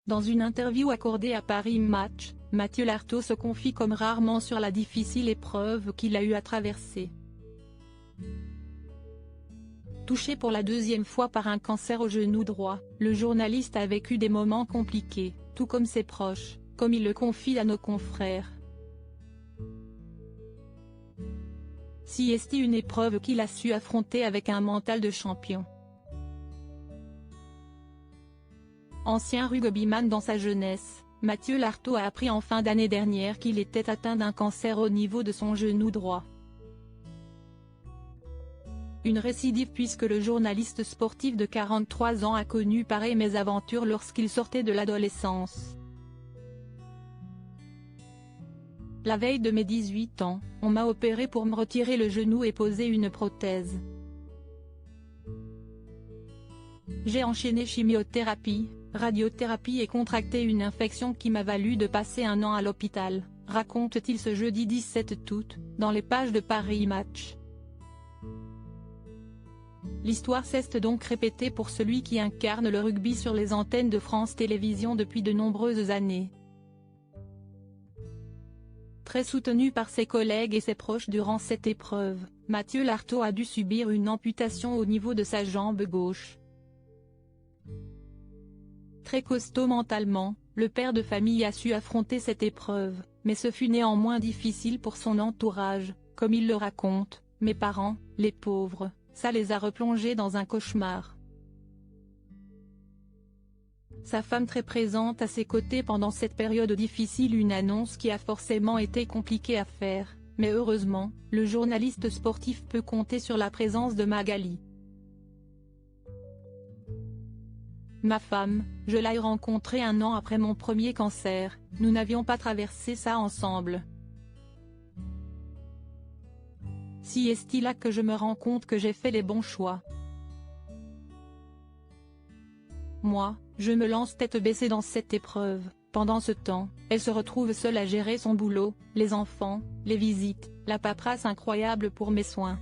Dans une interview accordée à Paris Match, Mathieu Lartaud se confie comme rarement sur la difficile épreuve qu'il a eu à traverser. Touché pour la deuxième fois par un cancer au genou droit, le journaliste a vécu des moments compliqués, tout comme ses proches, comme il le confie à nos confrères. Si est une épreuve qu'il a su affronter avec un mental de champion. Ancien rugbyman dans sa jeunesse, Mathieu Lartaud a appris en fin d'année dernière qu'il était atteint d'un cancer au niveau de son genou droit. Une récidive puisque le journaliste sportif de 43 ans a connu pareille mésaventure lorsqu'il sortait de l'adolescence. La veille de mes 18 ans, on m'a opéré pour me retirer le genou et poser une prothèse. J'ai enchaîné chimiothérapie, radiothérapie et contracté une infection qui m'a valu de passer un an à l'hôpital, raconte-t-il ce jeudi 17 août, dans les pages de Paris Match. L'histoire s'est donc répétée pour celui qui incarne le rugby sur les antennes de France Télévisions depuis de nombreuses années. Très soutenu par ses collègues et ses proches durant cette épreuve, Mathieu Lartaud a dû subir une amputation au niveau de sa jambe gauche. Très costaud mentalement, le père de famille a su affronter cette épreuve, mais ce fut néanmoins difficile pour son entourage, comme il le raconte, « Mes parents, les pauvres, ça les a replongés dans un cauchemar ». Sa femme très présente à ses côtés pendant cette période difficile, une annonce qui a forcément été compliquée à faire, mais heureusement, le journaliste sportif peut compter sur la présence de Magali. Ma femme, je l'ai rencontrée un an après mon premier cancer, nous n'avions pas traversé ça ensemble. Si est-il là que je me rends compte que j'ai fait les bons choix. Moi, je me lance tête baissée dans cette épreuve. Pendant ce temps, elle se retrouve seule à gérer son boulot, les enfants, les visites, la paperasse incroyable pour mes soins.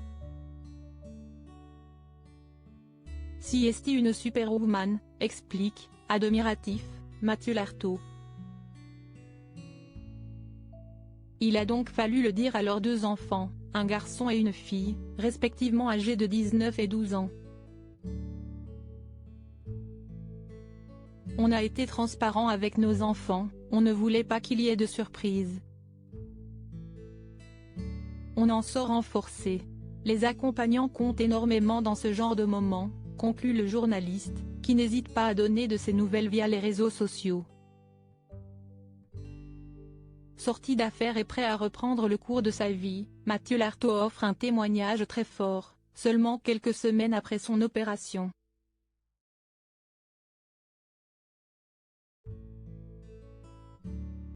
Si est une superwoman, explique, admiratif, Mathieu Lartaud. Il a donc fallu le dire à leurs deux enfants, un garçon et une fille, respectivement âgés de 19 et 12 ans. On a été transparent avec nos enfants, on ne voulait pas qu'il y ait de surprise. On en sort renforcé. Les accompagnants comptent énormément dans ce genre de moment, conclut le journaliste, qui n'hésite pas à donner de ses nouvelles via les réseaux sociaux. Sorti d'affaires et prêt à reprendre le cours de sa vie, Mathieu Lartaud offre un témoignage très fort, seulement quelques semaines après son opération.